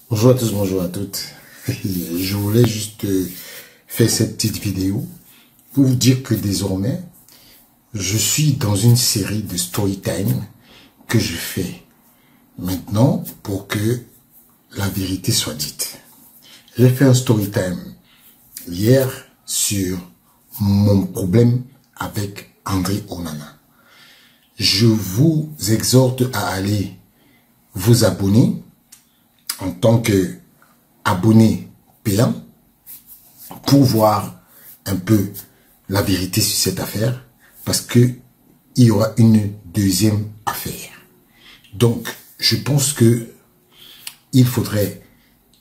Bonjour à tous, bonjour à toutes. Je voulais juste faire cette petite vidéo pour vous dire que désormais, je suis dans une série de story time que je fais maintenant pour que la vérité soit dite. J'ai fait un story time hier sur mon problème avec André Onana. Je vous exhorte à aller vous abonner en tant que abonné payant pour voir un peu la vérité sur cette affaire, parce que il y aura une deuxième affaire. Donc, je pense que il faudrait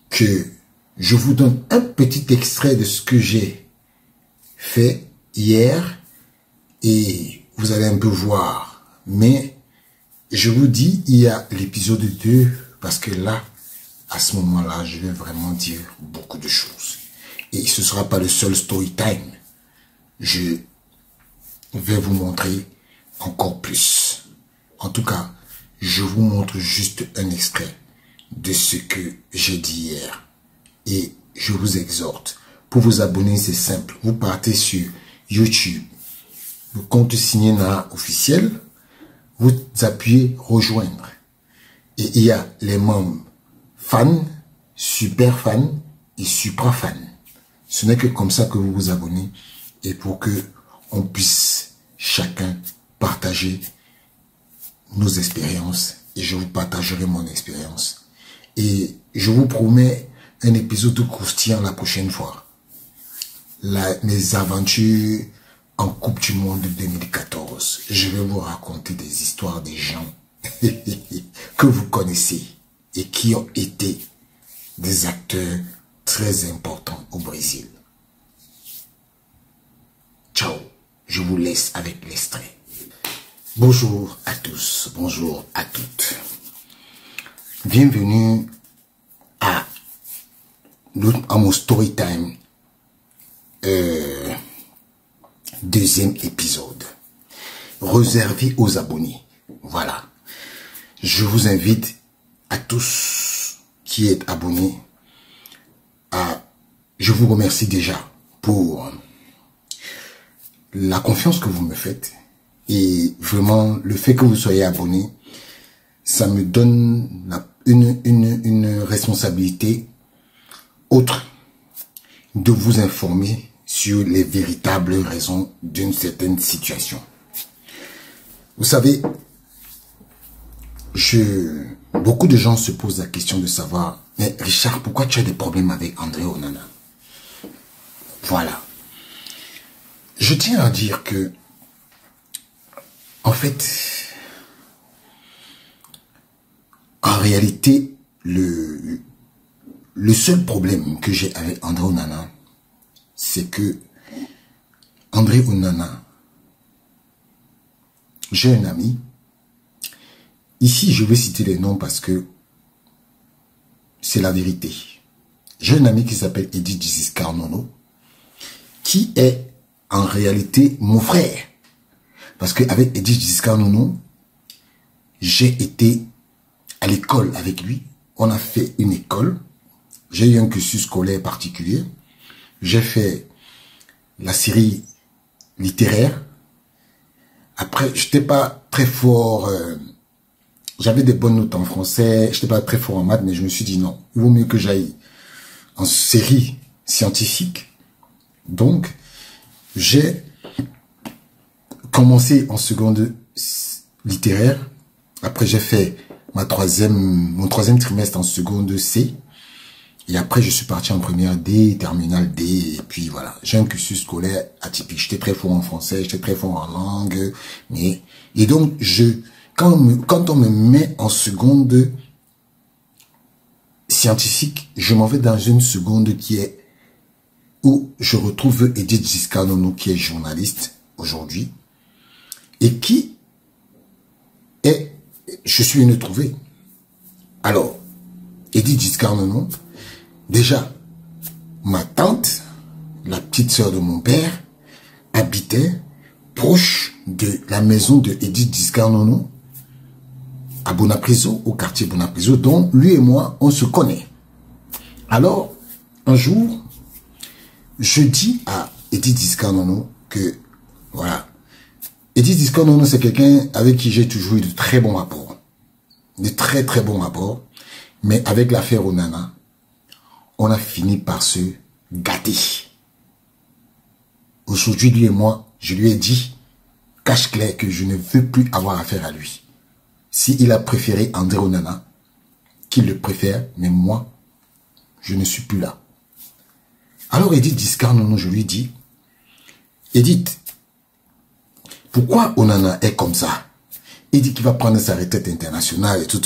que je vous donne un petit extrait de ce que j'ai fait hier et vous allez un peu voir. Mais je vous dis, il y a l'épisode 2 parce que là, à ce moment-là, je vais vraiment dire beaucoup de choses. Et ce ne sera pas le seul story time. Je vais vous montrer encore plus. En tout cas, je vous montre juste un extrait de ce que j'ai dit hier. Et je vous exhorte. Pour vous abonner, c'est simple. Vous partez sur YouTube, le compte Signena officiel. Vous appuyez rejoindre. Et il y a les membres fans, super fans et supra fans. Ce n'est que comme ça que vous vous abonnez et pour que on puisse chacun partager nos expériences et je vous partagerai mon expérience. Et je vous promets un épisode croustillant la prochaine fois. Mes aventures en Coupe du Monde 2014. Je vais vous raconter des histoires des gens que vous connaissez et qui ont été des acteurs très importants au Brésil. Ciao, je vous laisse avec l'extrait. Bonjour à tous, bonjour à toutes. Bienvenue à mon story time, deuxième épisode, réservé aux abonnés. Voilà, je vous invite à tous qui êtes abonnés, je vous remercie déjà pour la confiance que vous me faites et vraiment le fait que vous soyez abonnés, ça me donne une responsabilité autre de vous informer sur les véritables raisons d'une certaine situation. Vous savez, beaucoup de gens se posent la question de savoir, mais Richard, pourquoi tu as des problèmes avec André Onana? Voilà. Je tiens à dire que, en fait, en réalité, le seul problème que j'ai avec André Onana, c'est que André Onana, j'ai un ami. Ici, je vais citer les noms parce que c'est la vérité. J'ai un ami qui s'appelle Eddy Giscard Nono, qui est en réalité mon frère. Parce qu'avec Eddy Giscard Nono, j'ai été à l'école avec lui. On a fait une école. J'ai eu un cursus scolaire particulier. J'ai fait la série littéraire. Après, je n'étais pas très fort... j'avais des bonnes notes en français, je n'étais pas très fort en maths, mais je me suis dit non, il vaut mieux que j'aille en série scientifique. Donc, j'ai commencé en seconde littéraire. Après, j'ai fait mon troisième trimestre en seconde C. Et après, je suis parti en première D, terminale D. Et puis voilà, j'ai un cursus scolaire atypique. J'étais très fort en français, j'étais très fort en langue. Et donc, quand on me met en seconde scientifique, je m'en vais dans une seconde où je retrouve Eddy Giscard Nono, qui est journaliste aujourd'hui, et je suis venu trouver. Alors, Eddy Giscard Nono, déjà, ma tante, la petite sœur de mon père, habitait proche de la maison de Eddy Giscard à Bonapriso, au quartier Bonapriso, dont lui et moi, on se connaît. Alors, un jour, je dis à Edith Discanono que, voilà, Edith Discanono, c'est quelqu'un avec qui j'ai toujours eu de très bons rapports. De très très bons rapports. Mais avec l'affaire Onana, on a fini par se gâter. Aujourd'hui, lui et moi, je lui ai dit, cache clair, que je ne veux plus avoir affaire à lui. S'il a préféré André Onana, qu'il le préfère, mais moi, je ne suis plus là. Alors Edith Discanono, je lui dis, Edith, pourquoi Onana est comme ça? Il dit qu'il va prendre sa retraite internationale et tout.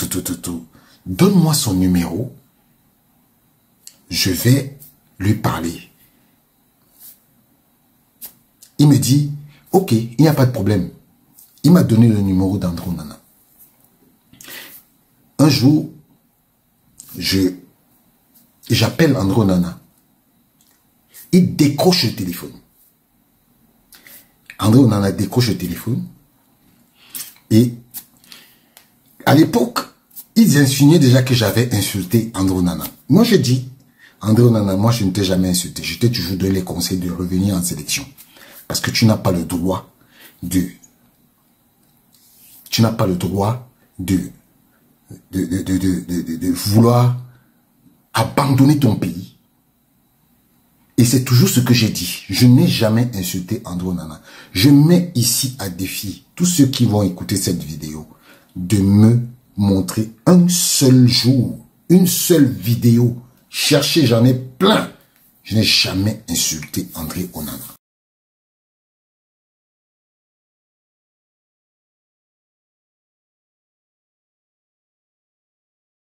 Donne-moi son numéro. Je vais lui parler. Il me dit, ok, il n'y a pas de problème. Il m'a donné le numéro d'André Onana. Un jour, j'appelle André Onana. Il décroche le téléphone. André Onana décroche le téléphone. Et à l'époque, ils insinuaient déjà que j'avais insulté André Onana. Moi, je dis, André Onana, moi, je ne t'ai jamais insulté. Je t'ai toujours donné les conseils de revenir en sélection. Parce que tu n'as pas le droit de... Tu n'as pas le droit de vouloir abandonner ton pays. Et c'est toujours ce que j'ai dit. Je n'ai jamais insulté André Onana. Je mets ici à défi tous ceux qui vont écouter cette vidéo de me montrer un seul jour, une seule vidéo. Cherchez, j'en ai plein. Je n'ai jamais insulté André Onana.